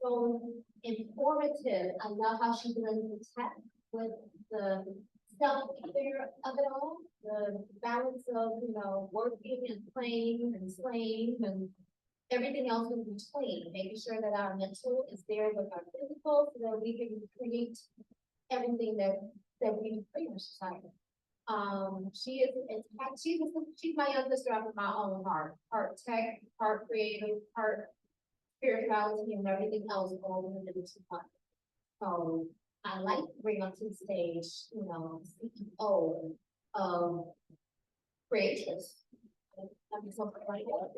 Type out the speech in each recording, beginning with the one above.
So informative. I love how she blends the tech with the self-care of it all, the balance of, working and playing and slaying and everything else in between, making sure that our mental is there with our physical so that we can create everything that we create in society. She is, in fact, she's my young sister after my own heart. Heart tech, heart creative, heart spirituality, and everything else all within the two parts. So I like to bring up to the stage, CEO of Creatress. That'd be something like that.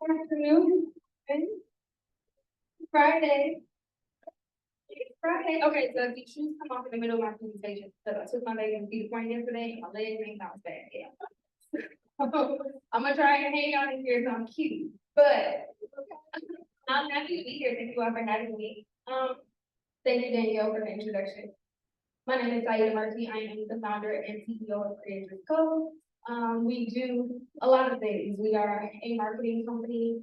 Good afternoon. Friday. It's Friday. Okay, so if you choose to come off in the middle of my presentation, because I took my leg and feet point yesterday, and my leg ain't bounced back. Yeah. I'm gonna try and hang on in here so I'm cute, but I'm happy to be here. Thank you all for having me. Thank you, Danielle, for the introduction. My name is Saida Murphy. I am the founder and CEO of Creators Co. We do a lot of things. We are a marketing company,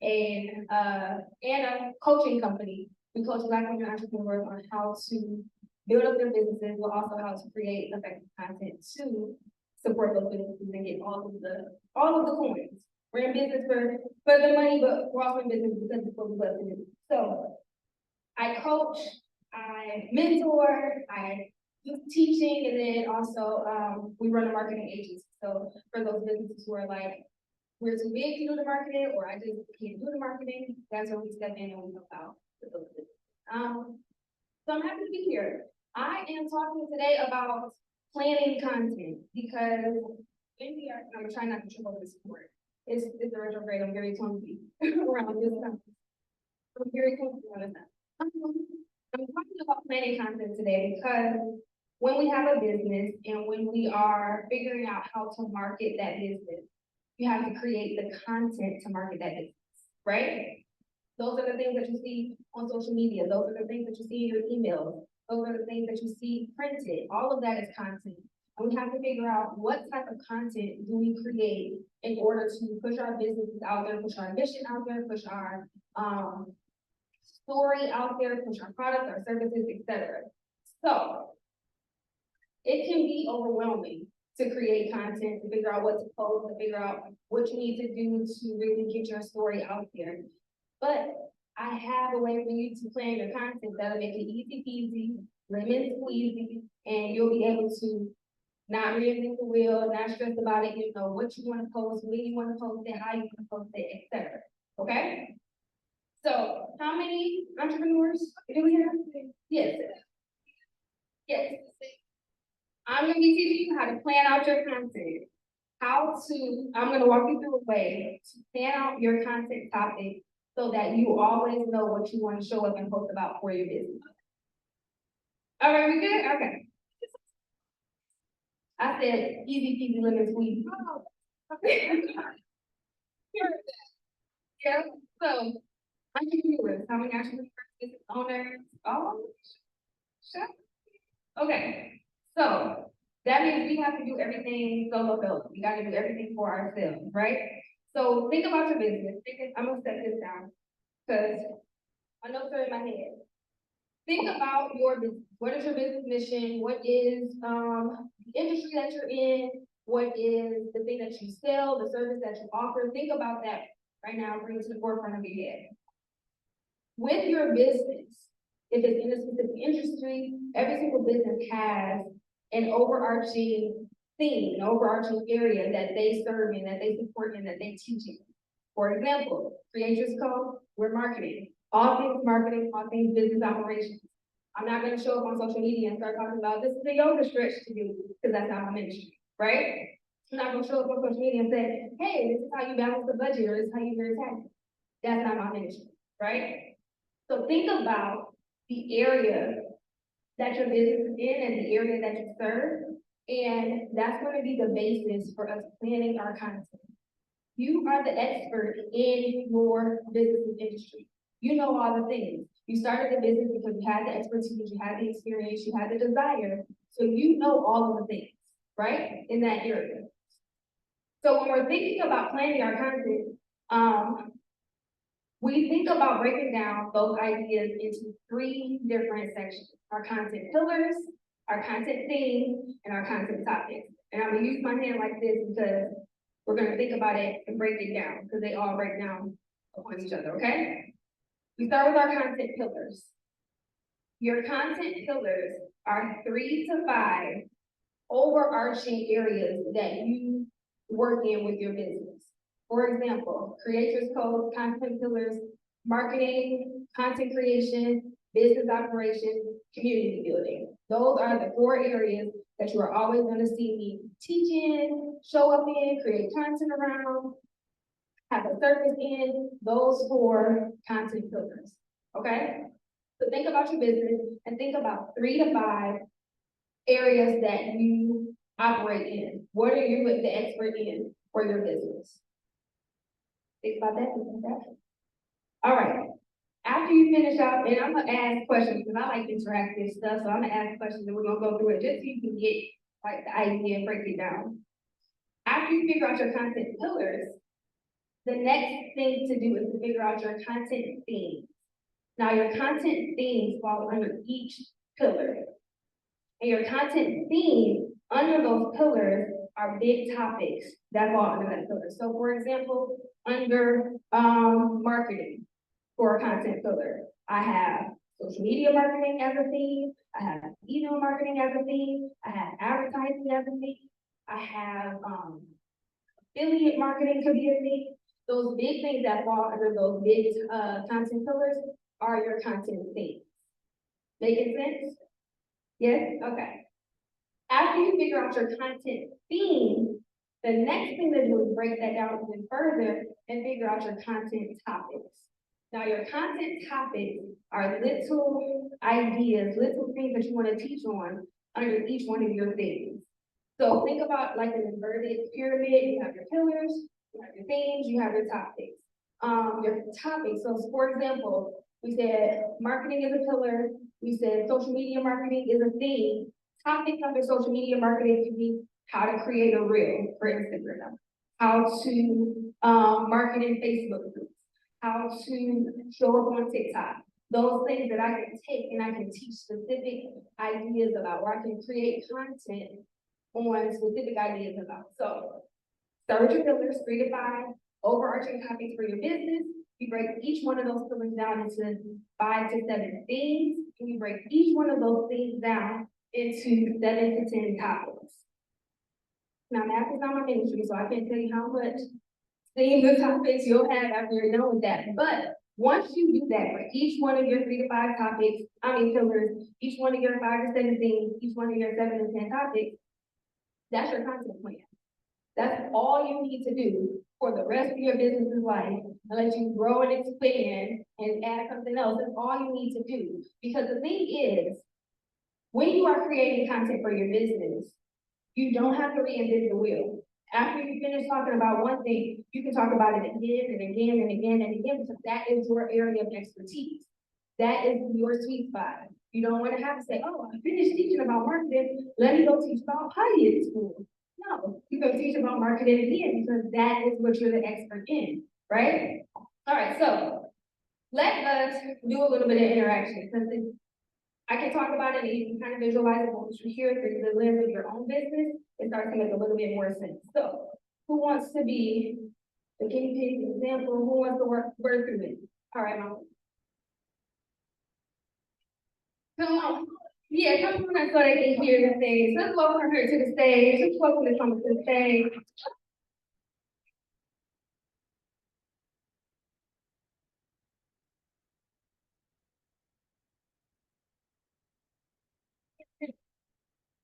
and a coaching company. We coach Black women entrepreneurs on how to build up their businesses, but also how to create effective content to support those businesses and get all of the coins. We're in business for the money, but we're also in business because it's what we love to do. So I coach, I mentor, I do teaching, and then also we run a marketing agency. So for those businesses who are like, we're too big to do the marketing, or I just can't do the marketing, that's where we step in and we help out with those businesses. So I'm happy to be here. I am talking today about planning content because in the art, I'm trying not to trip over this board. It's the retrograde. I'm very clumsy around this time. I'm very clumsy around this time. I'm talking about planning content today because when we have a business and when we are figuring out how to market that business, you have to create the content to market that business, right? Those are the things that you see on social media. Those are the things that you see in your emails. Those are the things that you see printed. All of that is content. And we have to figure out what type of content do we create in order to push our businesses out there, push our mission out there, push our story out there, push our products, our services, etc. So it can be overwhelming to create content, to figure out what to post, to figure out what you need to do to really get your story out there. But I have a way for you to plan your content that'll make it easy peasy, lemon squeezy, and you'll be able to not reinvent the wheel, not stress about it. You know what you want to post, when you want to post it, how you want to post it, etc. Okay? So, how many entrepreneurs do we have? Yes. Yes. I'm going to be teaching you how to plan out your content. I'm going to walk you through a way to plan out your content topic so that you always know what you want to show up and post about for your business. All right, we good? Okay. I said easy peasy lemon squeezy. Yeah, so entrepreneurs, how many entrepreneurs, business owners? Oh, sure. Okay, so that means we have to do everything solo. We got to do everything for ourselves, right? So think about your business. I'm gonna set this down because I know it's in my head. Think about your business. What is your business mission? What is the industry that you're in? What is the thing that you sell, the service that you offer? Think about that right now, bring it to the forefront of your head. With your business, if it's in a specific industry, every single business has an overarching theme, an overarching area that they serve in, that they support in, that they teach in. For example, Creators Co., we're marketing. All things marketing, all things business operations. I'm not going to show up on social media and start talking about this is a yoga stretch to do because that's not my ministry, right? I'm not going to show up on social media and say, hey, this is how you balance the budget or this is how you do your taxes. That's not my ministry, right? So think about the area that your business is in and the area that you serve, and that's going to be the basis for us planning our content. You are the expert in your business industry. You know all the things. You started the business because you had the expertise, you had the experience, you had the desire. So you know all of the things, right? In that area. So when we're thinking about planning our content, we think about breaking down those ideas into 3 different sections: our content pillars, our content themes, and our content topics. And I'm gonna use my hand like this because we're gonna think about it and break it down because they all break down upon each other, okay? We start with our content pillars. Your content pillars are 3 to 5 overarching areas that you work in with your business. For example, creators code, content pillars, marketing, content creation, business operations, community building. Those are the 4 areas that you are always going to see me teach in, show up in, create content around, have a service in, those 4 content pillars, okay? So think about your business and think about 3 to 5 areas that you operate in. What are you the expert in for your business? Think about that, think about that. All right. After you finish up, and I'm gonna ask questions because I like interactive stuff, so I'm gonna ask questions and we're gonna go through it just so you can get like the idea and break it down. After you figure out your content pillars, the next thing to do is to figure out your content themes. Now your content themes fall under each pillar. And your content themes under those pillars are big topics that fall under that pillar. So for example, under marketing for a content pillar, I have social media marketing as a theme, I have email marketing as a theme, I have advertising as a theme, I have affiliate marketing could be a theme. Those big things that fall under those big content pillars are your content themes. Making sense? Yes? Okay. After you figure out your content theme, the next thing to do is break that down even further and figure out your content topics. Now, your content topics are little ideas, little things that you want to teach on under each one of your themes. So think about like an inverted pyramid. You have your pillars, you have your themes, you have your topics. Your topics. So for example, we said marketing is a pillar. We said social media marketing is a theme. Topics under social media marketing can be how to create a reel for Instagram, how to market in Facebook groups, how to show up on TikTok. Those things that I can take and I can teach specific ideas about, or I can create content on specific ideas about. So start with your pillars, 3 to 5 overarching topics for your business. You break each one of those pillars down into 5 to 7 themes, and you break each one of those themes down into 7 to 10 topics. Now, math is not my ministry, so I can't tell you how much themes and topics you'll have after you're done with that. But once you do that for each one of your 3 to 5 topics, pillars, each one of your 5 to 7 themes, each one of your 7 to 10 topics, that's your content plan. That's all you need to do for the rest of your business's life, unless you grow and expand and add something else. That's all you need to do. Because the thing is, when you are creating content for your business, you don't have to reinvent the wheel. After you finish talking about one thing, you can talk about it again and again and again and again, because that is your area of expertise. That is your sweet spot. You don't want to have to say, oh, I finished teaching about marketing, let me go teach about potty at school. No, you go teach about marketing again, because that is what you're the expert in, right? All right, so let us do a little bit of interaction, because I can talk about it and you can kind of visualize it once you hear it through the lens of your own business. It starts to make a little bit more sense. So who wants to be the guinea pig example? Who wants to work through it? All right, Mom. Come on. Yeah, come on so they can hear the things. Let's welcome her to the stage. Let's welcome her to the stage.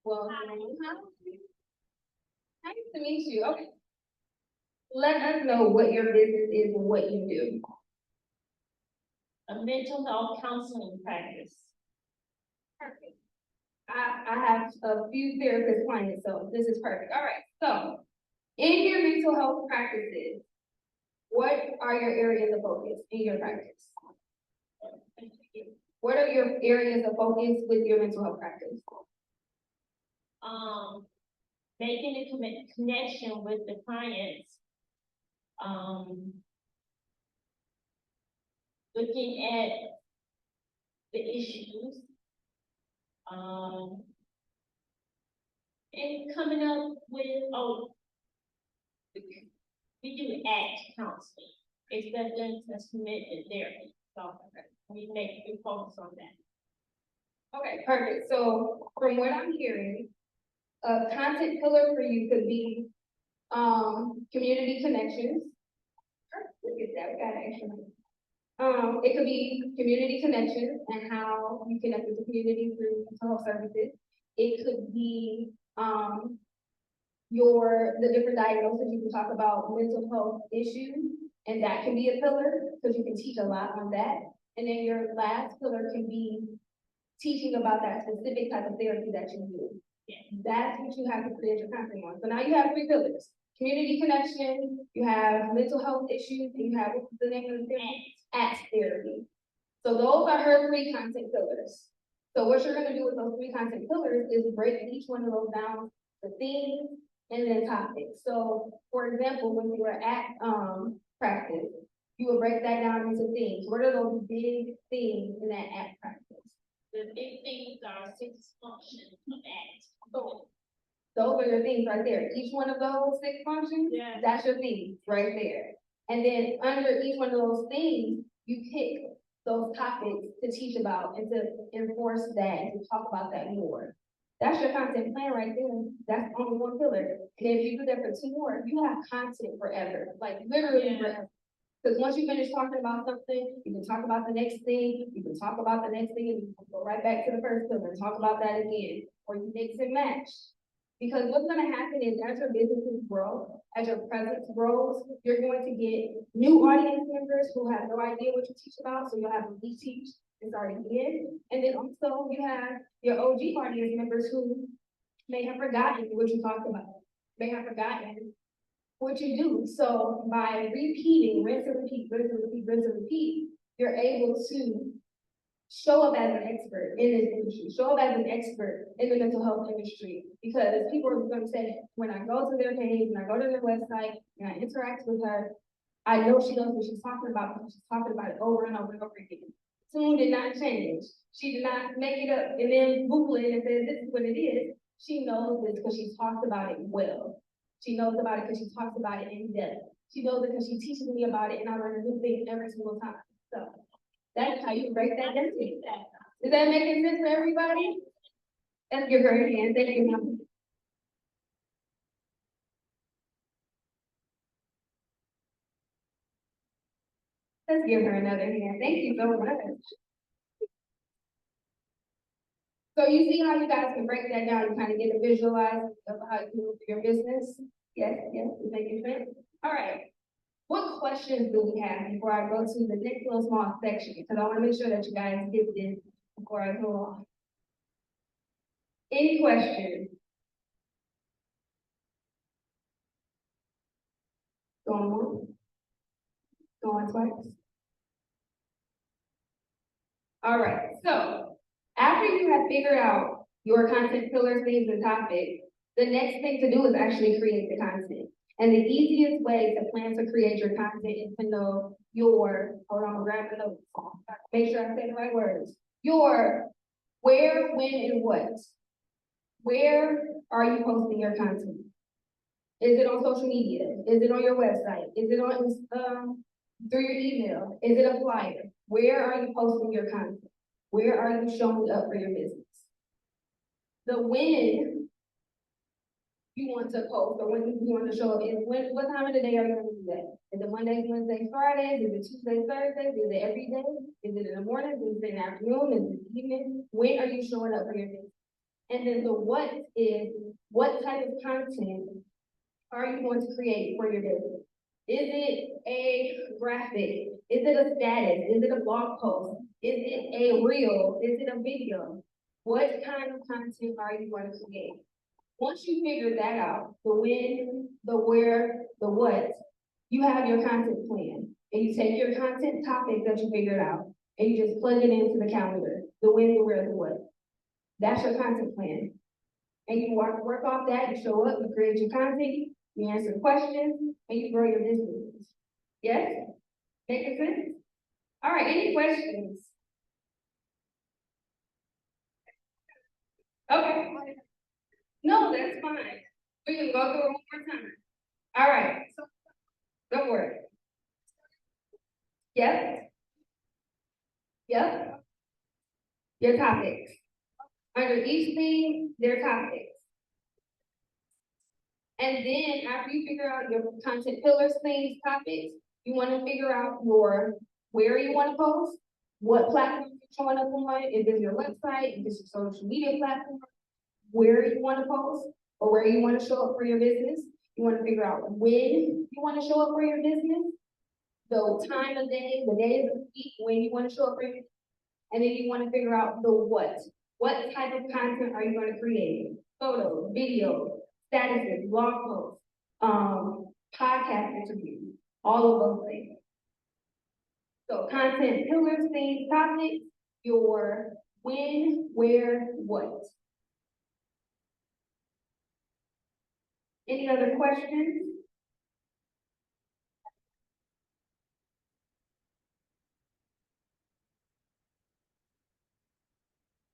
Well, nice to meet you. Okay. Let us know what your business is and what you do. A mental health counseling practice. Perfect. I have a few therapist clients, so this is perfect. All right, so in your mental health practices, what are your areas of focus in your practice? What are your areas of focus with your mental health practice? Making a connection with the clients. Looking at the issues. And coming up with, we do ACT counseling, acceptance, assessment, and therapy. So we focus on that. Okay, perfect. So from what I'm hearing, a content pillar for you could be, community connections. Look at that, we got action. It could be community connections and how you connect with the community through mental health services. It could be, the different diagnoses. You can talk about mental health issues, and that can be a pillar, because you can teach a lot on that. And then your last pillar can be teaching about that specific type of therapy that you do. Yeah. That's what you have to create your content on. So now you have 3 pillars: community connection, you have mental health issues, and you have, what's the name of the therapy? ACT therapy. So those are her 3 content pillars. So what you're gonna do with those 3 content pillars is break each one of those down to themes and then topics. So for example, when you were at practice, you would break that down into themes. What are those big themes in that ACT practice? The big things are 6 functions of ACT. Those are your themes right there. Each one of those 6 functions, Yeah. that's your theme right there. And then under each one of those themes, you pick those topics to teach about and to enforce that and to talk about that more. That's your content plan right there. That's only 1 pillar. And if you do that for 2 more, you have content forever, like literally forever. Because once you finish talking about something, you can talk about the next thing, you can talk about the next thing, and you can go right back to the first pillar and talk about that again, or you mix and match. Because what's gonna happen is as your businesses grow, as your presence grows, you're going to get new audience members who have no idea what you teach about, so you'll have them reteach and start again. And then also you have your OG audience members who may have forgotten what you talked about, may have forgotten what you do. So by repeating, rinse and repeat, rinse and repeat, rinse and repeat, you're able to show up as an expert in this industry, show up as an expert in the mental health industry, because people are going to say, when I go to their page, when I go to their website, and I interact with her, I know she knows what she's talking about, because she's talking about it over and over and over again. Tune did not change. She did not make it up and then Google it and say, this is what it is. She knows this because she talked about it well. She knows about it because she talks about it in depth. She knows it because she teaches me about it, and I learn a new thing every single time. So that's how you break that down. Is that making sense for everybody? Let's give her a hand. Thank you, ma'am. Let's give her another hand. Thank you so much. So you see how you guys can break that down and kind of get a visualize of how you move your business? Yes, it's making sense. All right. What questions do we have before I go to the next little small section? Because I want to make sure that you guys get this before I go on. Any questions? Going on? Going twice? All right, so after you have figured out your content pillars, themes, and topics, the next thing to do is actually create the content. And the easiest way to plan to create your content is to know your, hold on, grab the notes. Make sure I say the right words. Your where, when, and what. Where are you posting your content? Is it on social media? Is it on your website? Is it on through your email? Is it a flyer? Where are you posting your content? Where are you showing up for your business? The when you want to post or when you want to show up is what time of the day are you going to do that? Is it Mondays, Wednesdays, Fridays? Is it Tuesdays, Thursdays? Is it every day? Is it in the morning? Is it in the afternoon? Is it in the evening? When are you showing up for your business? And then the what is, what type of content are you going to create for your business? Is it a graphic? Is it a status? Is it a blog post? Is it a reel? Is it a video? What kind of content are you going to create? Once you figure that out, the when, the where, the what, you have your content plan, and you take your content topic that you figured out, and you just plug it into the calendar, the when, the where, the what. That's your content plan. And you work off that, you show up, you create your content, you answer questions, and you grow your business. Yes? Making sense? All right, any questions? Okay. No, that's fine. We can go through it one more time. All right. Go for it. Yep. Yep. Your topics. Under each thing, their topics. And then after you figure out your content pillars, things, topics, you want to figure out where you want to post, what platform you're showing up on, if it's your website, if it's your social media platform, where you want to post, or where you want to show up for your business. You want to figure out when you want to show up for your business, the time of day, the days of the week, when you want to show up for your business. And then you want to figure out the what. What type of content are you going to create? Photos, videos, statuses, blog posts, podcast interviews, all of those things. So content pillars, things, topics, your when, where, what. Any other questions?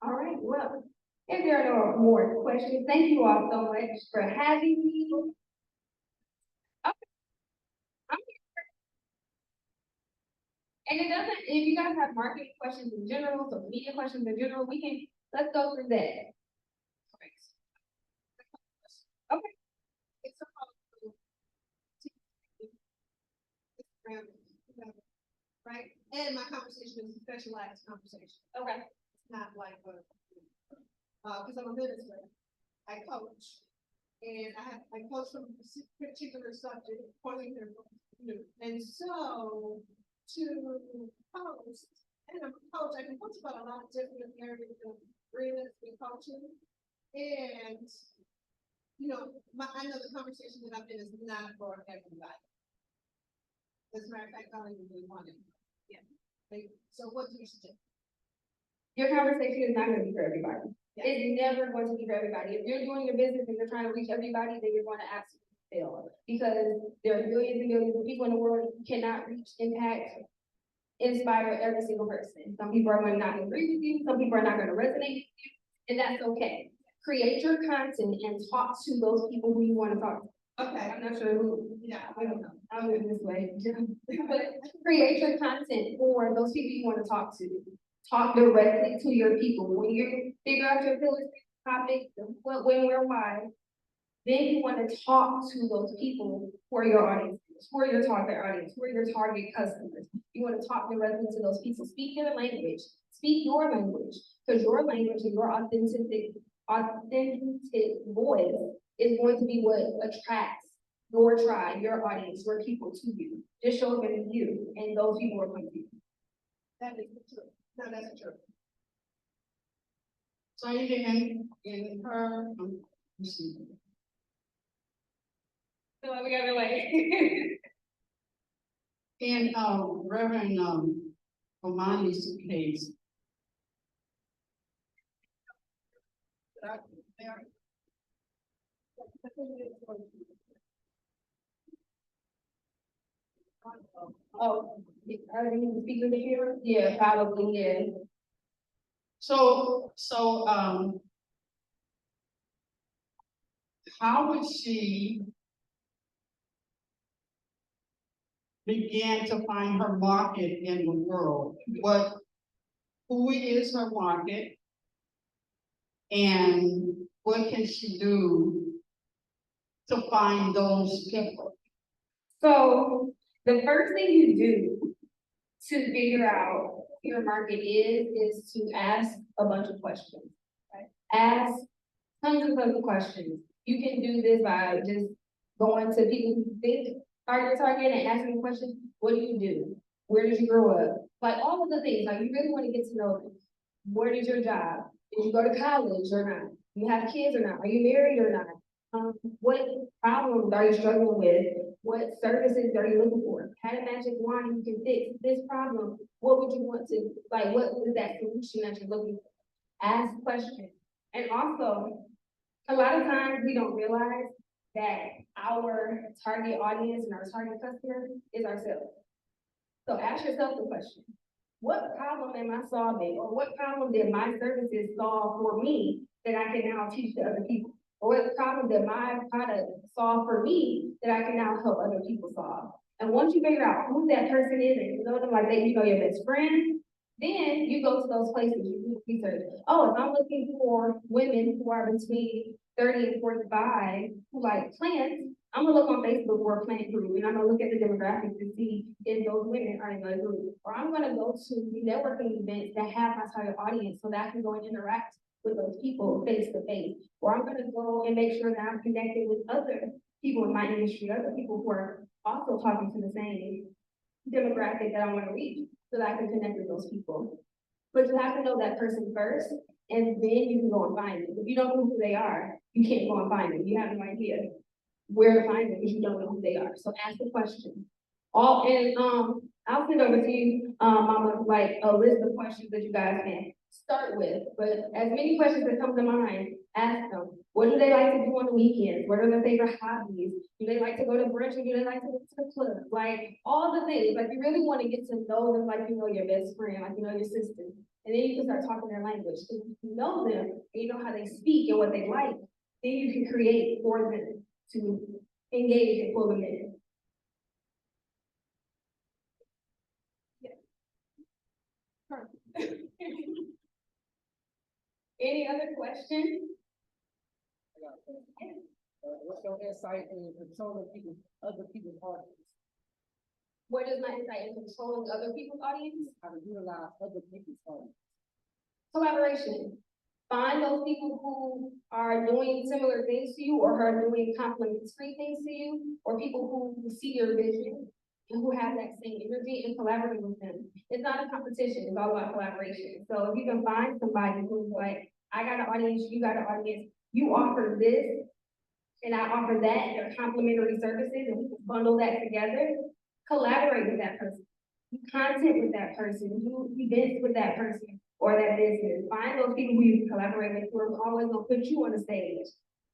All right, well, if there are no more questions, thank you all so much for having me. And it doesn't, if you guys have marketing questions in general, social media questions in general, let's go through that. Okay. It's right? And my conversation is a specialized conversation. Okay. It's not like because I'm a minister, I coach. And I coach from a particular subject, pointing to new. And so to post, and I'm a coach, I can coach about a lot of different areas of arenas and coaching. And I know the conversation that I'm in is not for everybody. As a matter of fact, I don't even really want it. Yeah. So what do you suggest? Your conversation is not going to be for everybody. Yeah. It's never going to be for everybody. If you're doing your business and you're trying to reach everybody, then you're going to absolutely fail. Because there are billions and billions of people in the world who cannot reach, impact, inspire every single person. Some people are going to not agree with you. Some people are not going to resonate with you. And that's okay. Create your content and talk to those people who you want to talk to. Okay. I'm not sure who. Yeah, I don't know. I'll do it this way. But create your content for those people you want to talk to. Talk directly to your people. When you figure out your pillars, topic, what, when, where, why, then you want to talk to those people who are your audience, who are your target audience, who are your target customers. You want to talk directly to those people. Speak their language. Speak your language. Because your language and your authentic voice is going to be what attracts your tribe, your audience, your people to you. Just show up in you, and those people are coming to you. That is true. No, that's true. So even in her, So we got away. in Reverend Omani's case. Oh, are they need to speak to the camera? Yeah, probably, yeah. So how would she begin to find her market in the world? Who is her market? And what can she do to find those people? So the first thing you do to figure out who your market is to ask a bunch of questions. Right? Ask tons of questions. You can do this by just going to people who think are your target and asking questions. What do you do? Where did you grow up? Like all of the things. Like you really want to get to know them. Where is your job? Did you go to college or not? Do you have kids or not? Are you married or not? What problems are you struggling with? What services are you looking for? Had a magic wand, you can fix this problem. What would you want to, like, what is that solution that you're looking for? Ask questions. And also, a lot of times we don't realize that our target audience and our target customer is ourselves. So ask yourself the question, what problem am I solving? Or what problem did my services solve for me that I can now teach to other people? Or what problem did my product solve for me that I can now help other people solve? And once you figure out who that person is and you know them like they, you know your best friend, then you go to those places, you do research. Oh, if I'm looking for women who are between 30 and 45 who like plants, I'm gonna look on Facebook for a plant group and I'm gonna look at the demographics to see if those women are in the group. Or I'm gonna go to the networking events that have my target audience so that I can go and interact with those people face to face. Or I'm gonna go and make sure that I'm connected with other people in my industry, other people who are also talking to the same demographic that I wanna reach so that I can connect with those people. But you have to know that person first, and then you can go and find them. If you don't know who they are, you can't go and find them. You have no idea where to find them if you don't know who they are. So ask the question. I'll send over to you, Mama, like a list of questions that you guys can start with. But as many questions that come to mind, ask them. What do they like to do on the weekends? What are their favorite hobbies? Do they like to go to brunch or do they like to go to the club? Like all the things. Like you really want to get to know them like you know your best friend, like you know your sister. And then you can start talking their language. So if you know them and you know how they speak and what they like, then you can create for them to engage and pull them in. Any other questions? What's your insight in controlling other people's audience? What is my insight in controlling other people's audience? How to utilize other people's audience? Collaboration. Find those people who are doing similar things to you or who are doing complementary things to you, or people who see your vision and who have that same energy and collaborate with them. It's not a competition, it's all about collaboration. So if you can find somebody who's like, I got an audience, you got an audience, you offer this, and I offer that, they're complementary services, and we can bundle that together, collaborate with that person. Do content with that person, do events with that person or that business. Find those people who you can collaborate with who are always gonna put you on the stage.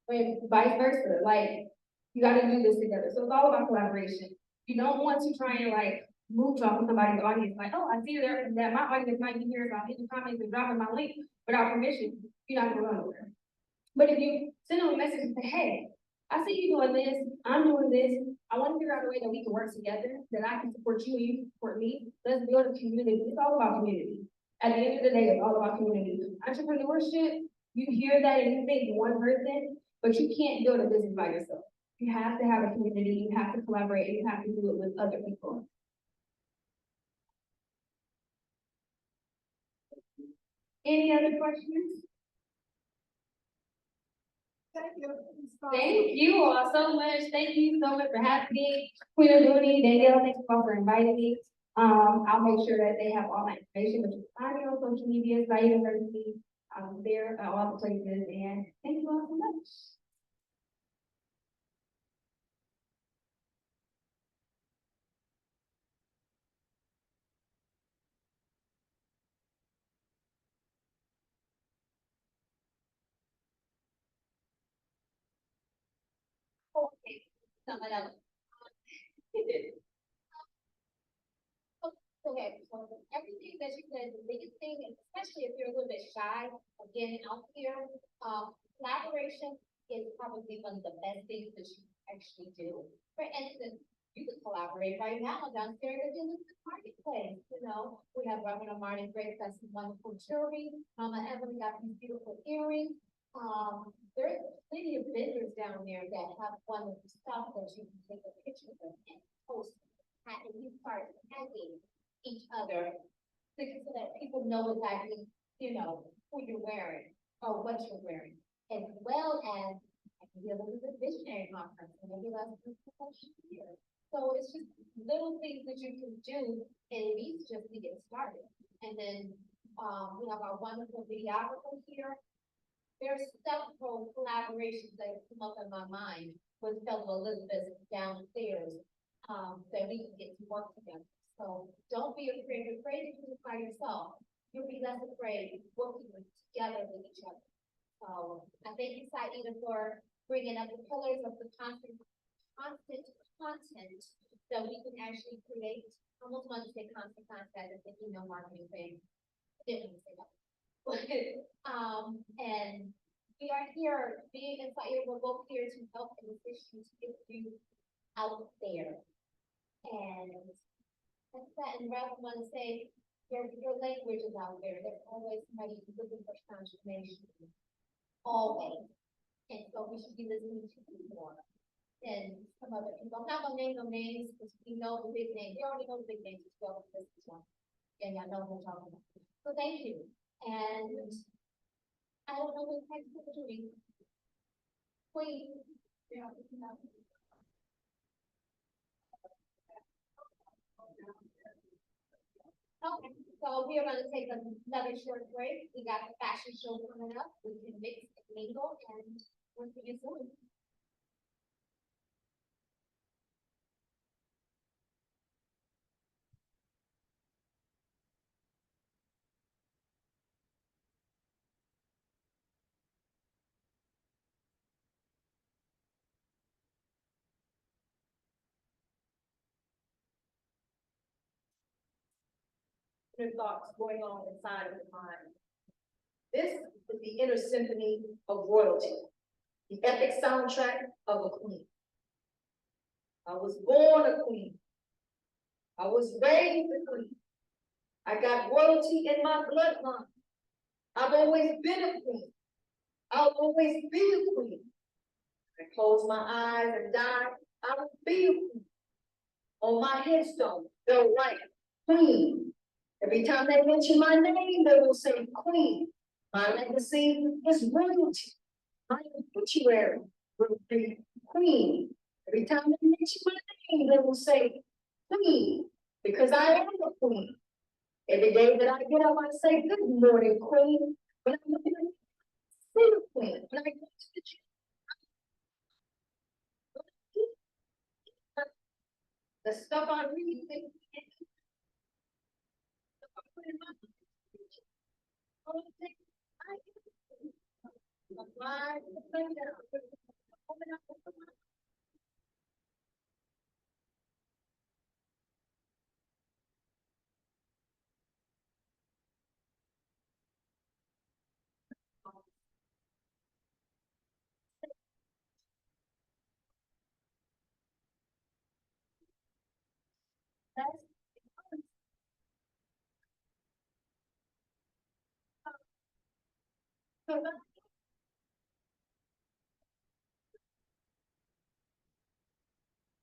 And vice versa. Like you gotta do this together. So it's all about collaboration. You don't want to try and like move off of somebody's audience, like, oh, I see there that my audience might be here, so I'm hitting comments and dropping my link without permission, you're not gonna run nowhere. But if you send them a message and say, hey, I see you doing this, I'm doing this, I want to figure out a way that we can work together, that I can support you and you can support me. Let's build a community. It's all about community. At the end of the day, it's all about community. Entrepreneurship, you hear that and you think one person, but you can't build a business by yourself. You have to have a community, you have to collaborate, and you have to do it with other people. Any other questions? Thank you. Thank you all so much. Thank you so much for having me. Queen Dooney, Danielle, thank you all for inviting me. I'll make sure that they have all my information, but you can find me on social media, Saida University, there at all the places, and thank you all so much. Okay, someone else. Okay, so everything that you said, the biggest thing, especially if you're a little bit shy of getting out here, collaboration is probably one of the best things that you actually do. For instance, you could collaborate right now downstairs in the marketplace. You know, we have Reverend Martin Grace, got some wonderful jewelry. Mama Evelyn got these beautiful earrings. There's plenty of vendors down there that have wonderful stuff that you can take a picture of and post. And you start tagging each other so that people know exactly, you know, who you're wearing or what you're wearing, as well as I can give them the visionary conference and maybe that's the here. So it's just little things that you can do at least just to get started. And then we have our wonderful videographer here. There's several collaborations that have come up in my mind with fellow Elizabeth downstairs, that we can get to work together. So don't be afraid to do it by yourself. You'll be less afraid working together with each other. So I thank you, Saida, for bringing up the pillars of the constant content that we can actually create. I almost want to say constant contact, I think email marketing thing. Didn't want to say that. But, and we are here, being in Saida, we're both here to help and assist you to get you out there. And that's that, and Ralph, I want to say, your language is out there. There's always somebody who's looking for transformation. Always. And so we should be listening to you more than some other people. I'm not gonna name no names, because we know the big names. You already know the big names as well, this is one. And y'all know who I'm talking about. So thank you. And I don't know what next we're doing. Please. Okay, so we are gonna take another short break. We got the fashion show coming up. We can mix and mingle, and we'll see you soon. Thoughts going on inside of the mind. This is the inner symphony of royalty, the epic soundtrack of a queen. I was born a queen. I was raised a queen. I got royalty in my bloodline. I've always been a queen. I'll always be a queen. I close my eyes and die, I will be a queen. On my headstone, they'll write queen. Every time they mention my name, they will say queen. My legacy is royalty. My obituary will be queen. Every time they mention my name, they will say queen, because I am a queen. Every day that I get up, I say good morning, queen. When I'm looking at the queen, when I go to the gym, the stuff I read,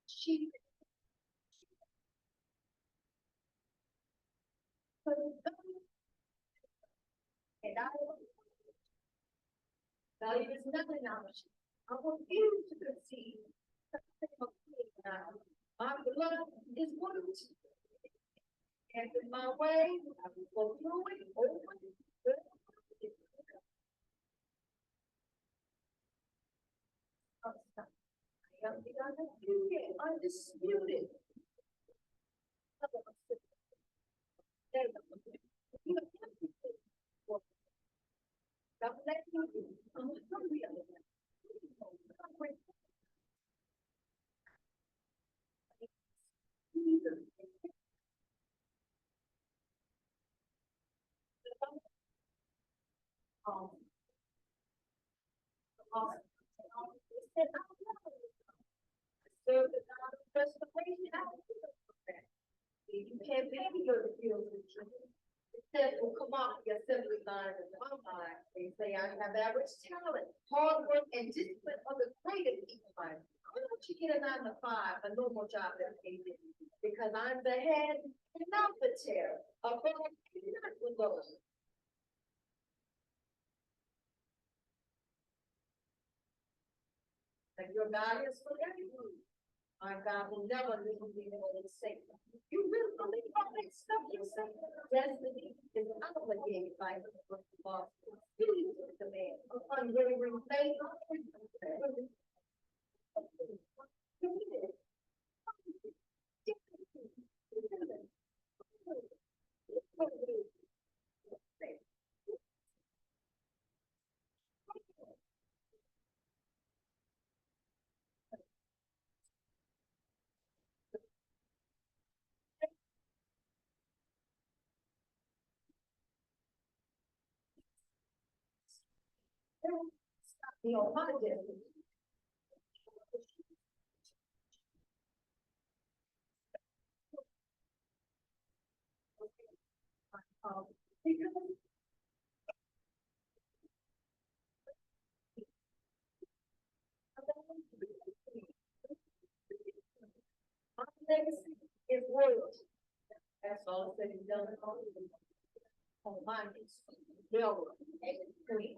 she and I value is nothing else. I refuse to concede. Now, my blood is royalty. And in my way, I will go through it over and over. I am the undisputed. You can't pay me your bills with children. Instead, will come off the assembly line in my mind. They say I have average talent, hard work, and discipline are the greatest equalizer. Why don't you get a 9 to 5, a normal job that pays you? Because I'm the head and not the tail, above and not below. And your God is for everyone. My God will never leave me nor forsake me. You really believe all that stuff you say? Destiny is obligated by the law. The man, unwavering faith. The Almighty. My legacy is royalty. That's all said and done. On my knees, railroad, and queen.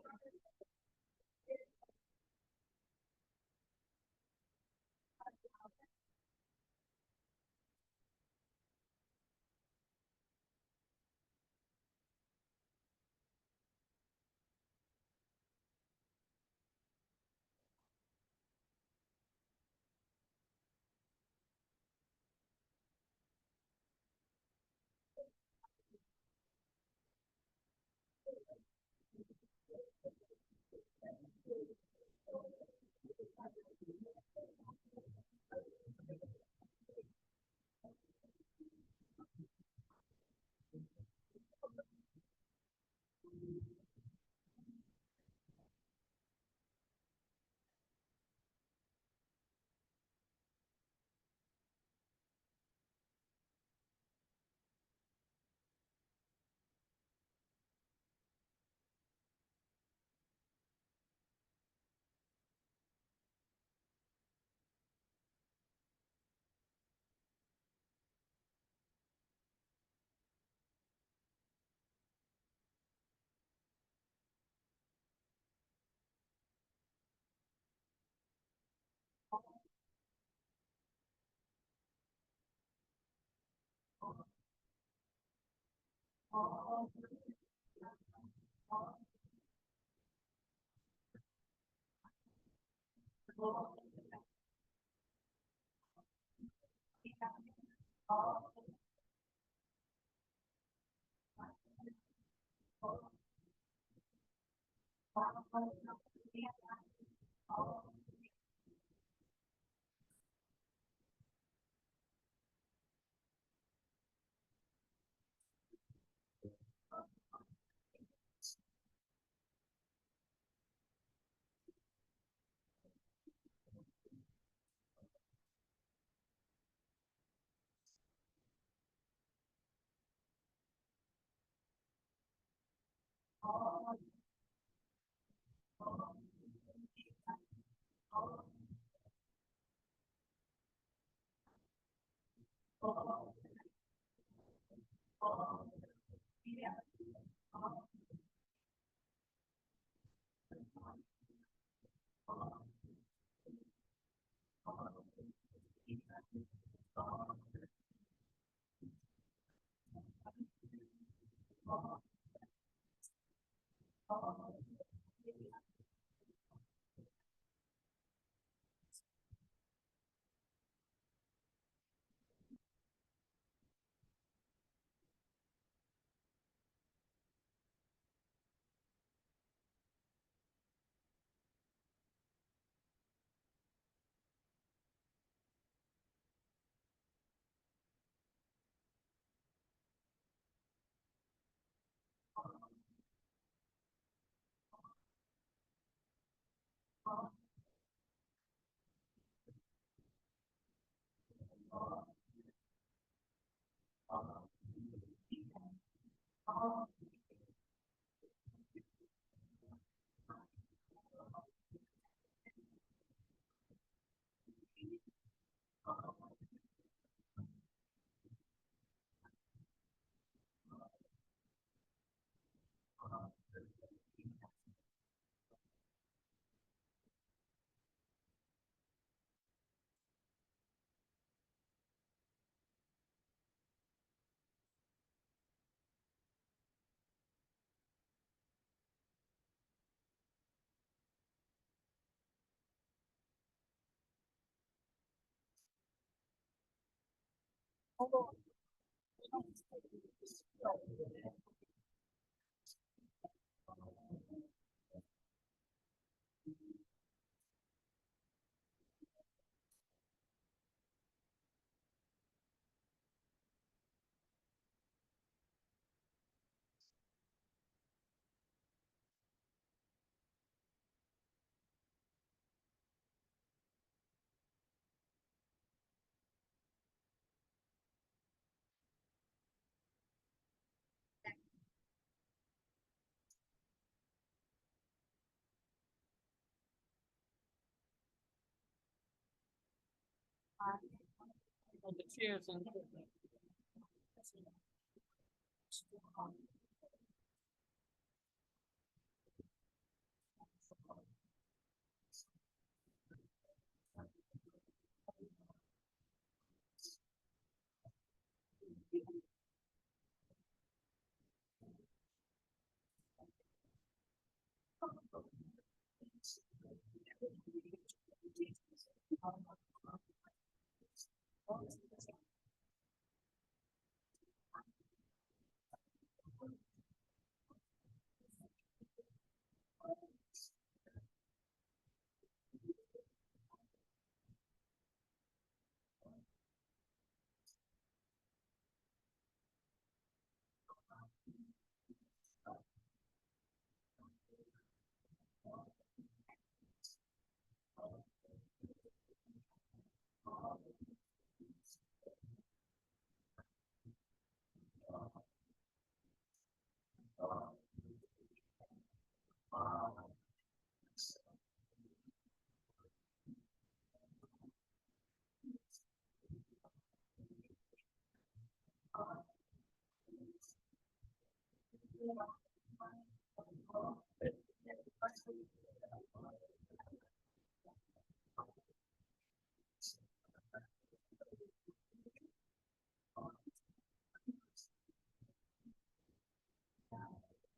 The chairs and.